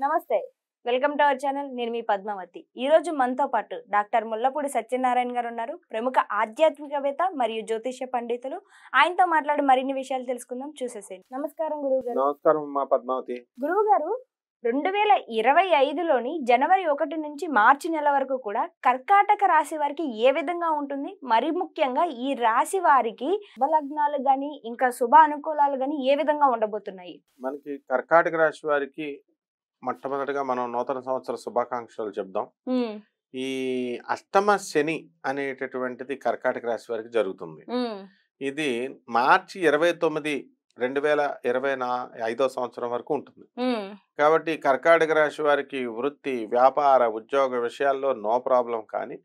నమస్తే. Welcome to our channel. నేను మీ పద్మావతి. ఈరోజు మనతో పాటు డాక్టర్ ముల్లపూడి సత్యనారాయణ గారు ఉన్నారు. ప్రముఖ ఆధ్యాత్మికవేత్త మరియు జ్యోతిష్య పండితులు. ఆయనతో మాట్లాడి మరిన్ని విషయాలు తెలుసుకుందాం. చూసేసేయండి. నమస్కారం గురువుగారు. నమస్కారం అమ్మా పద్మావతి. గురువుగారు 2025లోని జనవరి 1 నుంచి మార్చి నెల వరకు కూడా కర్కాటక రాశి వారికి ఏ విధంగా ఉంటుంది? మరి ముఖ్యంగా ఈ రాశి వారికి శుభలగ్నాలు గాని, ఇంకా శుభ అనుకూలాలు గాని ఏ విధంగా ఉండబోతున్నాయి? మనకి కర్కాటక రాశి వారికి మొట్టమొదటిగా మనం నూతన సంవత్సర శుభాకాంక్షలు చెప్దాం. ఈ అష్టమ శని అనేటటువంటిది కర్కాటక రాశి వారికి జరుగుతుంది. ఇది మార్చి 29, 2025 సంవత్సరం వరకు ఉంటుంది. కాబట్టి కర్కాటక రాశి వారికి వృత్తి, వ్యాపార, ఉద్యోగ విషయాల్లో నో ప్రాబ్లం. కానీ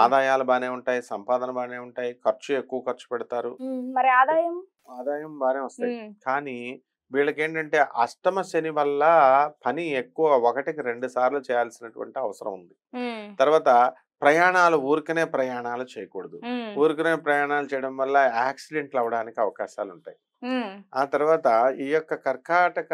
ఆదాయాలు బాగానే ఉంటాయి, సంపాదన బాగానే ఉంటాయి, ఎక్కువ ఖర్చు పెడతారు. మరి ఆదాయం బాగానే వస్తాయి. కానీ వీళ్ళకి ఏంటంటే అష్టమ శని వల్ల పని ఎక్కువ, 1కి 2 సార్లు చేయాల్సినటువంటి అవసరం ఉంది. తర్వాత ఊరికనే ప్రయాణాలు చేయకూడదు. ఊరికనే ప్రయాణాలు చేయడం వల్ల యాక్సిడెంట్లు అవడానికి అవకాశాలు ఉంటాయి. ఆ తర్వాత ఈ యొక్క కర్కాటక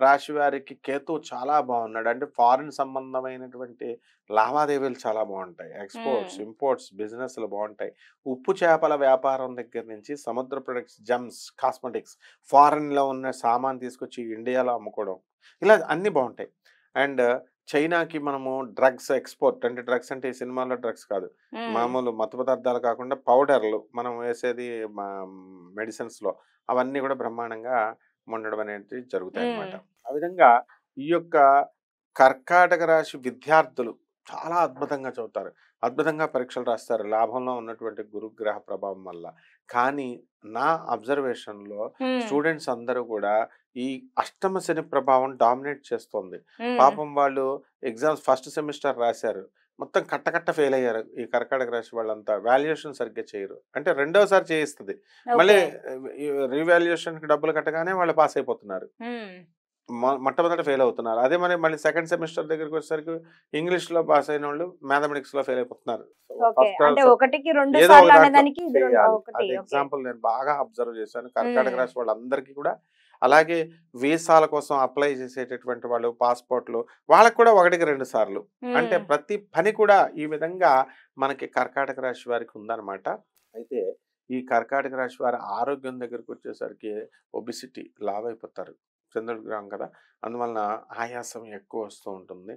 రాశి వారికి కేతు చాలా బాగున్నాడు. అంటే ఫారిన్ సంబంధమైనటువంటి లావాదేవీలు చాలా బాగుంటాయి. ఎక్స్పోర్ట్స్, ఇంపోర్ట్స్, బిజినెస్లు బాగుంటాయి. ఉప్పు చేపల వ్యాపారం దగ్గర నుంచి సముద్ర ప్రొడక్ట్స్, జమ్స్, కాస్మెటిక్స్, ఫారిన్లో ఉన్న సామాన్ తీసుకొచ్చి ఇండియాలో అమ్ముకోవడం, ఇలా అన్నీ బాగుంటాయి. అండ్ చైనాకి మనము డ్రగ్స్ ఎక్స్పోర్ట్, అంటే డ్రగ్స్ అంటే ఈ సినిమాలో డ్రగ్స్ కాదు, మామూలు మత్తు పదార్థాలు కాకుండా పౌడర్లు మనం వేసేది మెడిసిన్స్లో, అవన్నీ కూడా బ్రహ్మాండంగా ఉండడం అనేది జరుగుతాయి అన్నమాట. ఆ విధంగా ఈ యొక్క కర్కాటక రాశి విద్యార్థులు చాలా అద్భుతంగా చదువుతారు, అద్భుతంగా పరీక్షలు రాస్తారు లాభంలో ఉన్నటువంటి గురుగ్రహ ప్రభావం వల్ల. కానీ నా అబ్జర్వేషన్లో స్టూడెంట్స్ అందరూ కూడా ఈ అష్టమ శని ప్రభావం డామినేట్ చేస్తుంది. పాపం వాళ్ళు ఎగ్జామ్స్ ఫస్ట్ సెమిస్టర్ రాశారు, మొత్తం కట్ట ఫెయిల్ అయ్యారు. ఈ కర్కాటక రాశి వాళ్ళంతా వాల్యుయేషన్ సరిగ్గా చేయరు. అంటే రెండోసారి చేయిస్తుంది, మళ్ళీ రీవాల్యుయేషన్కి డబ్బులు కట్టగానే వాళ్ళు పాస్ అయిపోతున్నారు, మొట్టమొదటి ఫెయిల్ అవుతున్నారు. అదే మళ్ళీ సెకండ్ సెమిస్టర్ దగ్గరికి వచ్చేసరికి ఇంగ్లీష్లో పాస్ అయిన వాళ్ళు మ్యాథమెటిక్స్లో ఫెయిల్ అయిపోతున్నారు. ఎగ్జాంపుల్ నేను బాగా అబ్జర్వ్ చేశాను కర్కాటక రాశి వాళ్ళందరికీ కూడా. అలాగే వీసాల కోసం అప్లై చేసేటటువంటి వాళ్ళు, పాస్పోర్ట్లు, వాళ్ళకు కూడా 1కి 2 సార్లు. అంటే ప్రతి పని కూడా ఈ విధంగా మనకి కర్కాటక రాశి వారికి ఉందన్నమాట. అయితే ఈ కర్కాటక రాశి వారి ఆరోగ్యం దగ్గరకు వచ్చేసరికి ఒబిసిటీ, లావ్ అయిపోతారు. చంద్రుడి గ్రహం కదా, అందువలన ఆయాసం ఎక్కువ వస్తూ ఉంటుంది.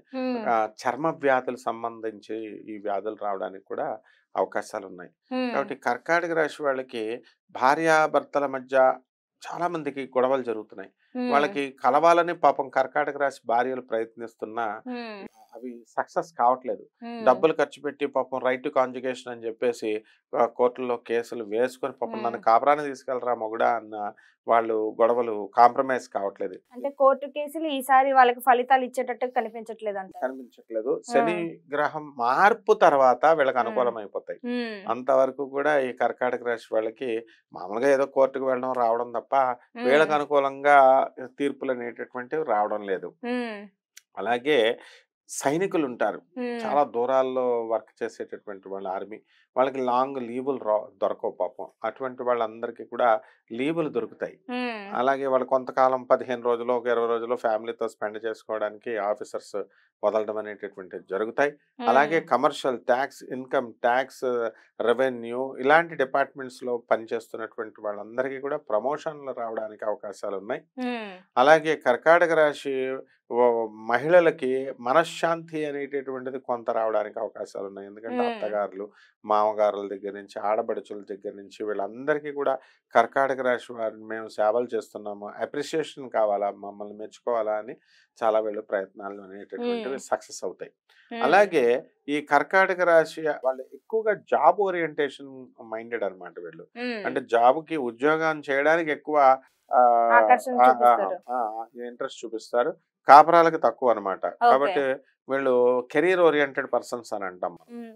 చర్మ వ్యాధులు సంబంధించి ఈ వ్యాధులు రావడానికి కూడా అవకాశాలు ఉన్నాయి. కాబట్టి కర్కాటక రాశి వాళ్ళకి భార్యాభర్తల మధ్య చాలా మందికి గొడవలు జరుగుతున్నాయి. వాళ్ళకి కలవాలని పాపం కర్కాటక రాశి భార్యలు ప్రయత్నిస్తున్నా అవి సక్సెస్ కావట్లేదు. డబ్బులు ఖర్చు పెట్టి పాపం రైట్ టు కాంజుగేషన్ అని చెప్పేసి కోర్టుల్లో కేసులు వేసుకొని పాపం నన్ను కాపురాన్ని తీసుకెళ్ళరా మొగుడా అన్న వాళ్ళు గొడవలు కాంప్రమైజ్ కావట్లేదు. అంటే కోర్టు కేసులు ఈసారి వాళ్ళకి ఫలితాలు ఇచ్చేటట్టు కనిపించట్లేదు. శని గ్రహం మార్పు తర్వాత వీళ్ళకి అనుకూలం అయిపోతాయి. అంతవరకు కూడా ఈ కర్కాటక రాశి వాళ్ళకి మామూలుగా ఏదో కోర్టుకు వెళ్ళడం రావడం తప్ప వీళ్ళకి అనుకూలంగా తీర్పులు అనేటటువంటివి రావడం లేదు. అలాగే సైనికులు ఉంటారు, చాలా దూరాల్లో వర్క్ చేసేటటువంటి వాళ్ళు, ఆర్మీ, వాళ్ళకి లాంగ్ లీవులు దొరకవు పాపం. అటువంటి వాళ్ళందరికీ కూడా లీవులు దొరుకుతాయి. అలాగే వాళ్ళు కొంతకాలం 15 రోజులు, 20 రోజులు ఫ్యామిలీతో స్పెండ్ చేసుకోవడానికి ఆఫీసర్స్ వదలడం అనేటటువంటివి జరుగుతాయి. అలాగే commercial, tax, income tax, revenue, ఇలాంటి డిపార్ట్మెంట్స్లో పనిచేస్తున్నటువంటి వాళ్ళందరికీ కూడా ప్రమోషన్లు రావడానికి అవకాశాలు ఉన్నాయి. అలాగే కర్కాటక రాశి మహిళలకి మనశ్శాంతి అనేటటువంటిది కొంత రావడానికి అవకాశాలు ఉన్నాయి. ఎందుకంటే అత్తగారులు, మామగారుల దగ్గర నుంచి, ఆడబడుచుల దగ్గర నుంచి వీళ్ళందరికీ కూడా కర్కాటక రాశి వారిని మేము సేవలు చేస్తున్నాము, అప్రిషియేషన్ కావాలా, మమ్మల్ని మెచ్చుకోవాలా అని చాలా వీళ్ళు ప్రయత్నాలు అనేటటువంటివి సక్సెస్ అవుతాయి. అలాగే ఈ కర్కాటక రాశి వాళ్ళు ఎక్కువగా జాబ్ ఓరియంటేషన్ మైండెడ్ అనమాట. వీళ్ళు అంటే జాబ్కి, ఉద్యోగం చేయడానికి ఎక్కువ ఇంట్రెస్ట్ చూపిస్తారు, కాపురాలకు తక్కువ అనమాట. కాబట్టి వీళ్ళు కెరీర్ ఓరియంటెడ్ పర్సన్స్ అని అంటాం.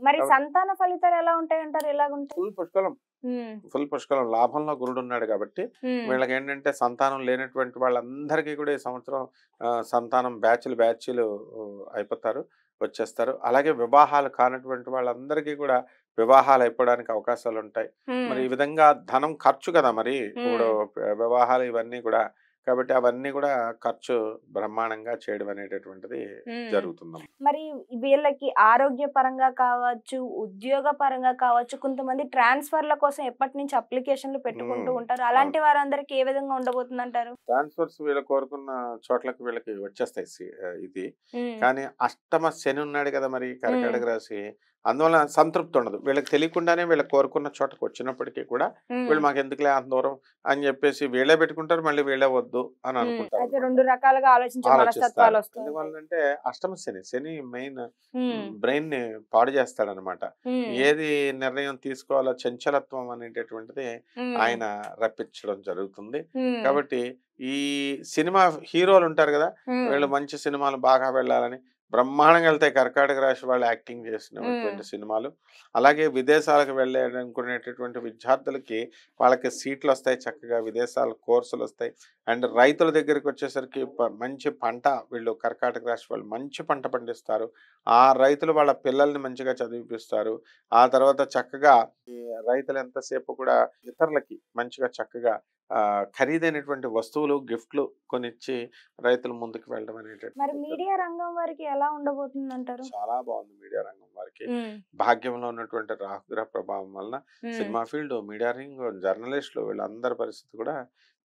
మరి సంతాన ఫలితాలు ఎలా ఉంటాయి అంటారు? ఫుల్ పుష్కలం లాభంలో గురుడు ఉన్నాడు కాబట్టి వీళ్ళకి ఏంటంటే సంతానం లేనటువంటి వాళ్ళందరికీ కూడా ఈ సంవత్సరం సంతానం బ్యాచ్లు అయిపోతారు, వచ్చేస్తారు. అలాగే వివాహాలు కానటువంటి వాళ్ళందరికీ కూడా వివాహాలు అయిపోవడానికి అవకాశాలు ఉంటాయి. మరి ఈ విధంగా ధనం ఖర్చు కదా, మరి ఇప్పుడు వివాహాలు ఇవన్నీ కూడా కాబట్టి అవన్నీ కూడా ఖర్చు బ్రహ్మాండంగా చేయడం అనేటటువంటిది జరుగుతుంది. మరి వీళ్ళకి ఆరోగ్య పరంగా కావచ్చు, ఉద్యోగ పరంగా కావచ్చు, కొంతమంది ట్రాన్స్ఫర్ల కోసం ఎప్పటి నుంచి అప్లికేషన్లు పెట్టుకుంటూ ఉంటారు. అలాంటి వారందరికి ఏ విధంగా ఉండబోతుంది అంటారు? ట్రాన్స్ఫర్స్ వీళ్ళు కోరుకున్న చోట్లకి వీళ్ళకి వచ్చేస్తాయి. ఇది కానీ అష్టమ శని ఉన్నాడు కదా మరి కర్కాటక రాశి, అందువల్ల సంతృప్తి ఉండదు. వీళ్ళకి తెలియకుండానే వీళ్ళకి కోరుకున్న చోటకు వచ్చినప్పటికీ కూడా వీళ్ళు మాకు ఎందుకులే అంత దూరం అని చెప్పేసి వీళ్ళే పెట్టుకుంటారు, మళ్ళీ వీళ్ళే వద్దు అని అనుకుంటారు. అయితే రెండు రకాలుగా ఆలోచించే మనస్తత్వాలు వస్తాయి. ఎందువల్లంటే అష్టమ శని, శని మెయిన్ బ్రెయిన్ ని పాడు చేస్తాడు అనమాట. ఏది నిర్ణయం తీసుకోవాలో చంచలత్వం అనేటటువంటిది ఆయన రప్పించడం జరుగుతుంది. కాబట్టి ఈ సినిమా హీరోలు ఉంటారు కదా, వీళ్ళు మంచి సినిమాలు బాగా వెళ్ళాలని బ్రహ్మాండంగా వెళ్తాయి కర్కాటక రాశి వాళ్ళు యాక్టింగ్ చేసినటువంటి సినిమాలు. అలాగే విదేశాలకు వెళ్ళాలనుకునేటటువంటి విద్యార్థులకి వాళ్ళకి సీట్లు వస్తాయి, చక్కగా విదేశాల కోర్సులు వస్తాయి. అండ్ రైతుల దగ్గరికి వచ్చేసరికి మంచి పంట, వీళ్ళు కర్కాటక రాశి వాళ్ళు మంచి పంట పండిస్తారు. ఆ రైతులు వాళ్ళ పిల్లల్ని మంచిగా చదివిపిస్తారు. ఆ తర్వాత చక్కగా ఈ రైతులు ఎంతసేపు కూడా ఇతరులకి మంచిగా చక్కగా ఖరీదైనటువంటి వస్తువులు గిఫ్ట్లు కొనిచ్చి రైతులు ముందుకు వెళ్ళడం మరి అనేటటువంటి మీడియా రంగం వారికి ఎలా ఉండబోతుంది అంటారు? చాలా బాగుంది మీడియా రంగం వారికి. భాగ్యంలో ఉన్నటువంటి రాహుగ్రహ ప్రభావం వలన సినిమా ఫీల్డ్, మీడియా రింగ్, జర్నలిస్టులు వీళ్ళందరి పరిస్థితి కూడా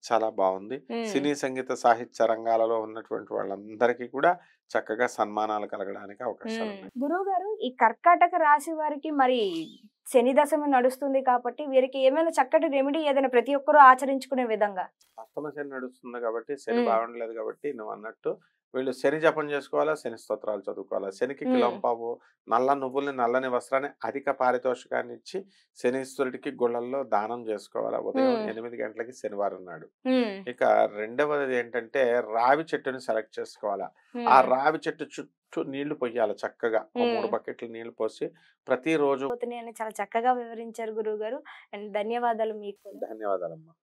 చాలా బాగుంది. సినీ సంగీత సాహిత్య రంగాలలో ఉన్నటువంటి వాళ్ళందరికీ కూడా చక్కగా సన్మానాలు కలగడానికి అవకాశాలు ఉన్నాయి. గురువు గారు, ఈ కర్కాటక రాశి వారికి మరి శని దశమి నడుస్తుంది కాబట్టి వీరికి ఏమైనా చక్కటి రెమెడీ ఏదైనా ప్రతి ఒక్కరూ ఆచరించుకునే విధంగా? అష్టమ శని నడుస్తుంది కాబట్టి, శని బాగుండలేదు కాబట్టి నువ్వు అన్నట్టు వీళ్ళు శని జపం చేసుకోవాలా, శని స్తోత్రాలు చదువుకోవాలా. శనికి కిలంపావు నల్ల నువ్వుల్ని, నల్లని వస్త్రాన్ని అధిక పారితోషికాన్ని ఇచ్చి శనీశ్వరుడికి గుళ్ళల్లో దానం చేసుకోవాలా. ఉదయం 8 గంటలకి శనివారం నాడు. ఇక రెండవది ఏంటంటే రావి చెట్టుని సెలెక్ట్ చేసుకోవాలా. ఆ రావి చెట్టు చుట్టూ నీళ్లు పొయ్యాలి చక్కగా. 3 బకెట్లు నీళ్లు పోసి ప్రతిరోజు. చాలా చక్కగా వివరించారు గురువు గారు. అండ్ ధన్యవాదాలు మీకు. ధన్యవాదాలమ్మా.